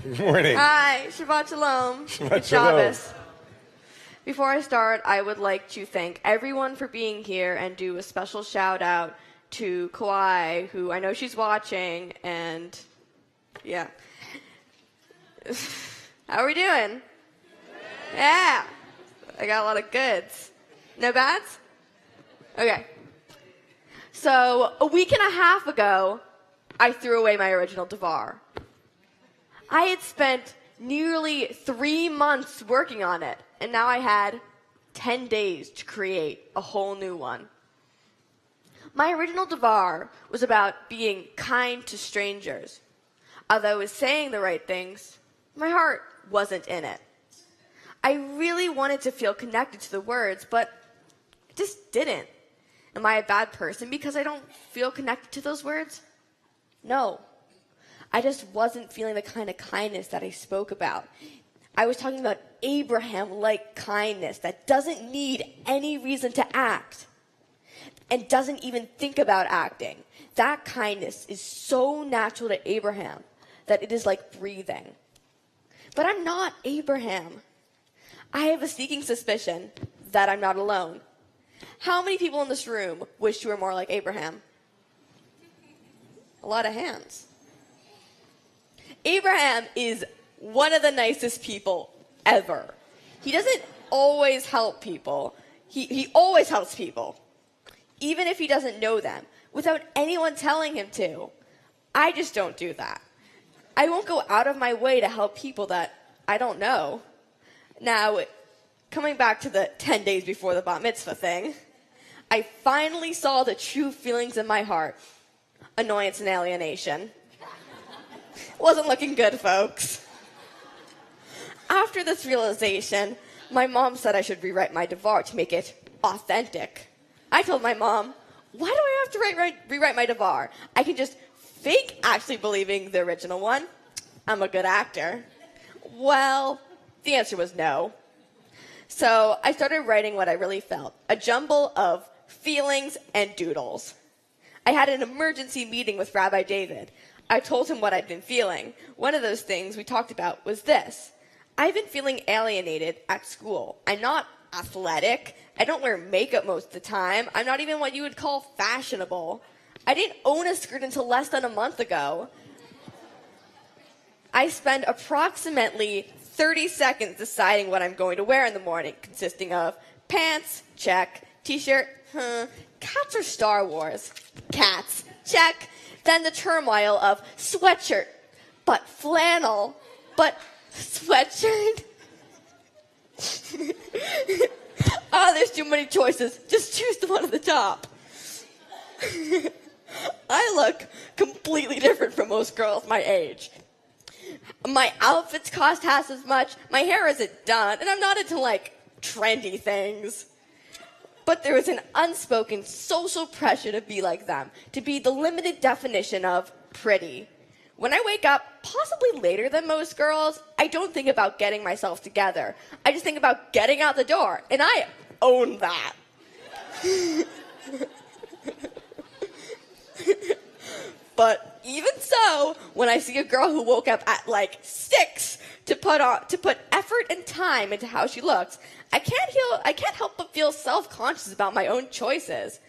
Good morning. Hi, Shabbat Shalom. Shabbat Shabbos. Before I start, I would like to thank everyone for being here and do a special shout out to Kauai, who I know she's watching, and yeah. How are we doing? Yeah. I got a lot of goods. No bads? Okay. So, a week and a half ago, I threw away my original Dvar. I had spent nearly 3 months working on it, and now I had 10 days to create a whole new one. My original Dvar was about being kind to strangers. Although I was saying the right things, my heart wasn't in it. I really wanted to feel connected to the words, but I just didn't. Am I a bad person because I don't feel connected to those words? No. I just wasn't feeling the kind of kindness that I spoke about. I was talking about Abraham-like kindness that doesn't need any reason to act and doesn't even think about acting. That kindness is so natural to Abraham that it is like breathing. But I'm not Abraham. I have a sneaking suspicion that I'm not alone. How many people in this room wish you were more like Abraham? A lot of hands. Abraham is one of the nicest people ever. He doesn't always help people. He always helps people, even if he doesn't know them, without anyone telling him to. I just don't do that. I won't go out of my way to help people that I don't know. Now, coming back to the 10 days before the bat mitzvah thing, I finally saw the true feelings in my heart. Annoyance and alienation. Wasn't looking good, folks. After this realization, my mom said I should rewrite my Dvar to make it authentic. I told my mom, why do I have to rewrite my Dvar? I can just fake actually believing the original one. I'm a good actor. Well, the answer was no. So I started writing what I really felt, a jumble of feelings and doodles. I had an emergency meeting with Rabbi David. I told him what I'd been feeling. One of those things we talked about was this. I've been feeling alienated at school. I'm not athletic. I don't wear makeup most of the time. I'm not even what you would call fashionable. I didn't own a skirt until less than a month ago. I spend approximately 30 seconds deciding what I'm going to wear in the morning, consisting of pants, check, t-shirt, cats or Star Wars, cats, check, then the turmoil of sweatshirt, but flannel, but sweatshirt. Oh, there's too many choices. Just choose the one at the top. I look completely different from most girls my age. My outfits cost half as much, my hair isn't done, and I'm not into, trendy things. But there is an unspoken social pressure to be like them, to be the limited definition of pretty. When I wake up, possibly later than most girls, I don't think about getting myself together. I just think about getting out the door, and I own that. But even so, when I see a girl who woke up at 6 to put effort and time into how she looks, I can't help but feel self-conscious about my own choices.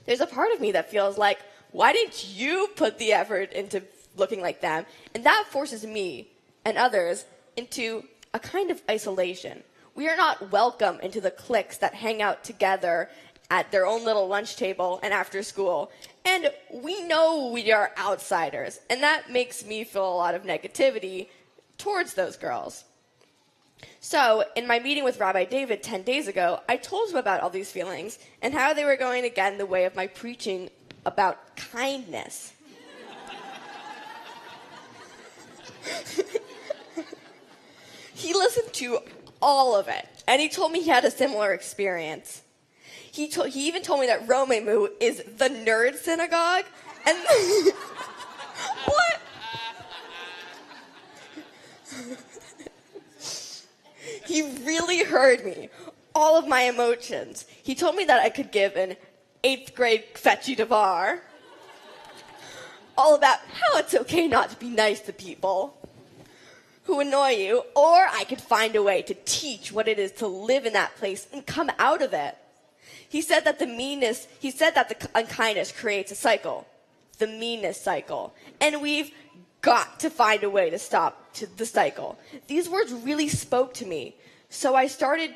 There's a part of me that feels like, why didn't you put the effort into looking like them? And that forces me and others into a kind of isolation. We are not welcome into the cliques that hang out together at their own little lunch table and after school. And we know we are outsiders, and that makes me feel a lot of negativity towards those girls. So, in my meeting with Rabbi David 10 days ago, I told him about all these feelings and how they were going to get in the way of my preaching about kindness. He listened to all of it, and he told me he had a similar experience. He even told me that Romemu is the nerd synagogue, and what? He really heard me, all of my emotions. He told me that I could give an 8th grade fetchy Dvar, all about how it's okay not to be nice to people. who annoy you, or I could find a way to teach what it is to live in that place and come out of it. He said that the unkindness creates a cycle, the meanness cycle, and we've got to find a way to stop the cycle. These words really spoke to me, so I started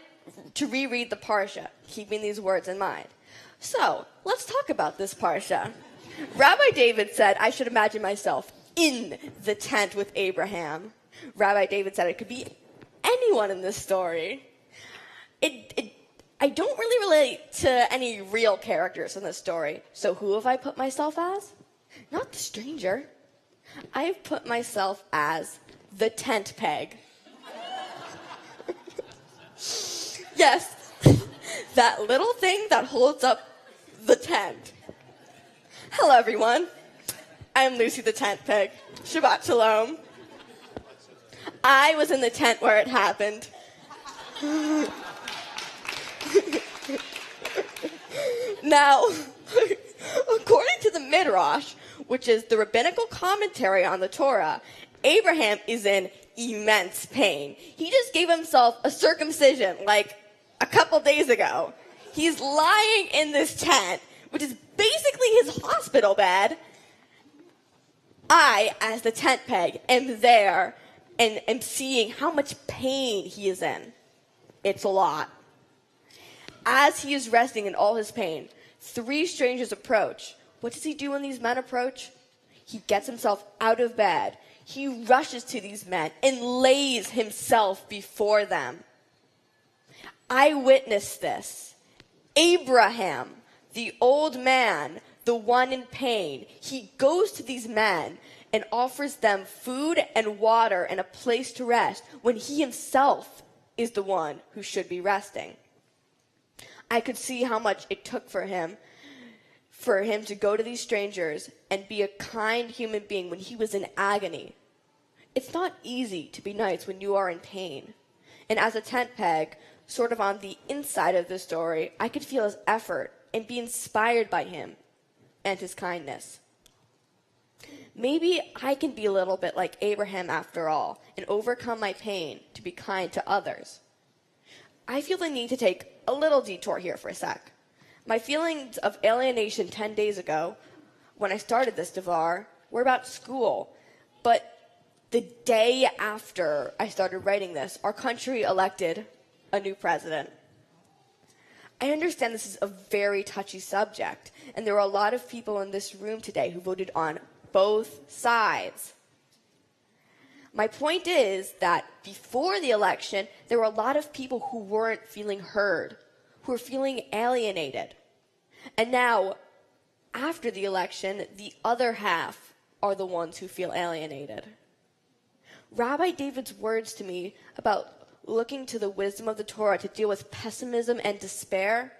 to reread the Parsha, keeping these words in mind. So, let's talk about this Parsha. Rabbi David said I should imagine myself in the tent with Abraham. Rabbi David said it could be anyone in this story. I don't really relate to any real characters in this story. So who have I put myself as? Not the stranger. I've put myself as the tent peg. Yes, that little thing that holds up the tent. Hello, everyone. I'm Lucy the tent peg. Shabbat shalom. I was in the tent where it happened. Now, according to the Midrash, which is the rabbinical commentary on the Torah, Abraham is in immense pain. He just gave himself a circumcision like a couple days ago. He's lying in this tent, which is basically his hospital bed. I, as the tent peg, am there and am seeing how much pain he is in. It's a lot. As he is resting in all his pain, 3 strangers approach. What does he do when these men approach? He gets himself out of bed. He rushes to these men and lays himself before them. I witnessed this. Abraham, the old man, the one in pain, he goes to these men and offers them food and water and a place to rest when he himself is the one who should be resting. I could see how much it took for him to go to these strangers and be a kind human being when he was in agony. It's not easy to be nice when you are in pain. And as a tent peg, sort of on the inside of the story, I could feel his effort and be inspired by him and his kindness. Maybe I can be a little bit like Abraham after all and overcome my pain to be kind to others. I feel the need to take a little detour here for a sec. My feelings of alienation 10 days ago, when I started this Dvar, were about school. But the day after I started writing this, our country elected a new president. I understand this is a very touchy subject, and there are a lot of people in this room today who voted on both sides. My point is that before the election, there were a lot of people who weren't feeling heard, who were feeling alienated. And now, after the election, the other half are the ones who feel alienated. Rabbi David's words to me about looking to the wisdom of the Torah to deal with pessimism and despair,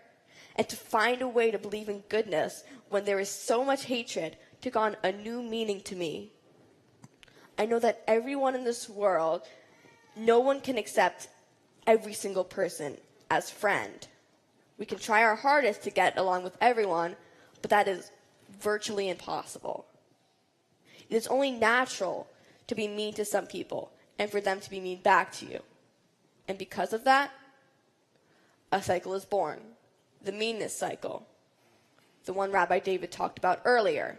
and to find a way to believe in goodness when there is so much hatred, took on a new meaning to me. I know that everyone in this world, no one can accept every single person as friend. We can try our hardest to get along with everyone, but that is virtually impossible. It is only natural to be mean to some people and for them to be mean back to you. And because of that, a cycle is born, the meanness cycle, the one Rabbi David talked about earlier.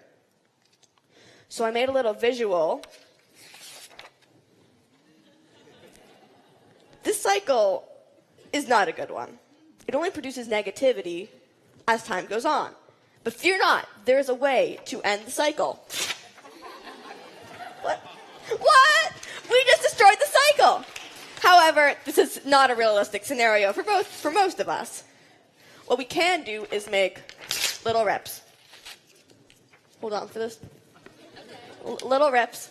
So I made a little visual. This cycle is not a good one. It only produces negativity as time goes on. But fear not, there is a way to end the cycle. What? We just destroyed the cycle. However, this is not a realistic scenario for most of us. What we can do is make little rips. Hold on for this. Little rips.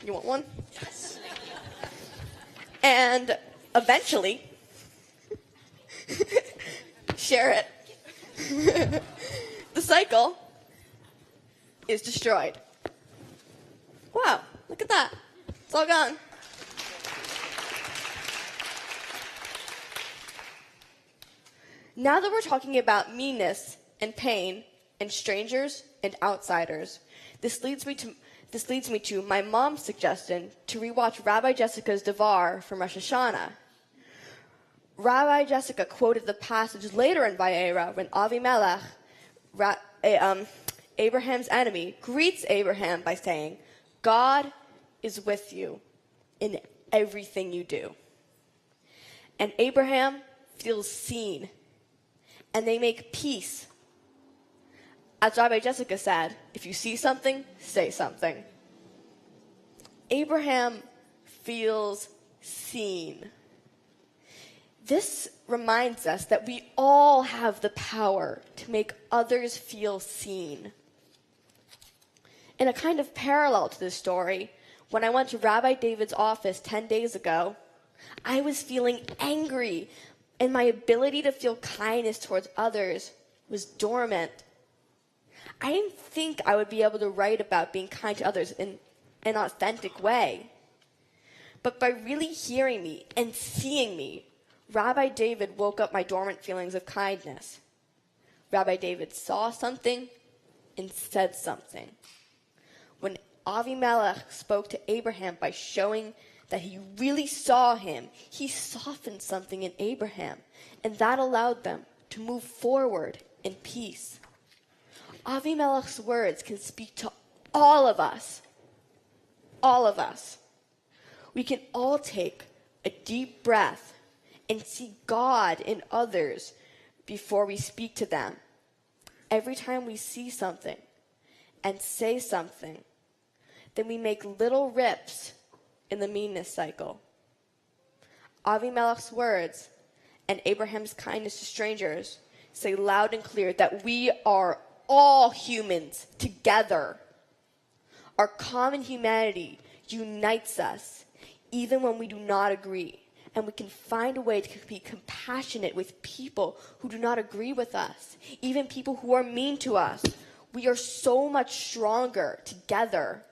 You want one? Yes. And eventually, share it. The cycle is destroyed. Wow, look at that. It's all gone. Now that we're talking about meanness and pain and strangers and outsiders. This leads me to my mom's suggestion to rewatch Rabbi Jessica's Dvar from Rosh Hashanah. Rabbi Jessica quoted the passage later in Vayera when Avimelech, Abraham's enemy, greets Abraham by saying, God is with you in everything you do. And Abraham feels seen, and they make peace. As Rabbi Jessica said, if you see something, say something. Abraham feels seen. This reminds us that we all have the power to make others feel seen. In a kind of parallel to this story, when I went to Rabbi David's office 10 days ago, I was feeling angry, and my ability to feel kindness towards others was dormant. I didn't think I would be able to write about being kind to others in an authentic way. But by really hearing me and seeing me, Rabbi David woke up my dormant feelings of kindness. Rabbi David saw something and said something. When Avimelech spoke to Abraham by showing that he really saw him, he softened something in Abraham, and that allowed them to move forward in peace. Avimelech's words can speak to all of us. All of us. We can all take a deep breath and see God in others before we speak to them. Every time we see something and say something, then we make little rips in the meanness cycle. Avimelech's words and Abraham's kindness to strangers say loud and clear that we are all humans together. Our common humanity unites us, even when we do not agree. And we can find a way to be compassionate with people who do not agree with us, even people who are mean to us. We are so much stronger together.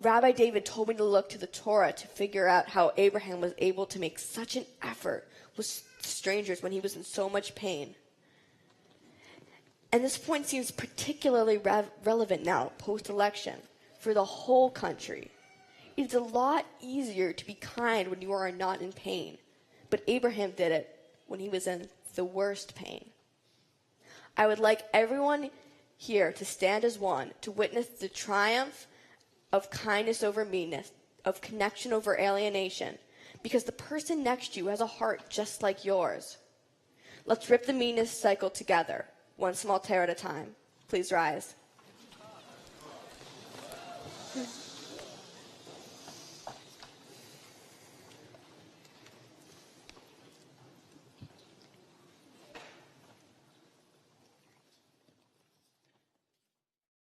Rabbi David told me to look to the Torah to figure out how Abraham was able to make such an effort with strangers when he was in so much pain. And this point seems particularly relevant now, post-election, for the whole country. It's a lot easier to be kind when you are not in pain. But Abraham did it when he was in the worst pain. I would like everyone here to stand as one to witness the triumph of kindness over meanness, of connection over alienation, because the person next to you has a heart just like yours. Let's rip the meanness cycle together, one small tear at a time. Please rise.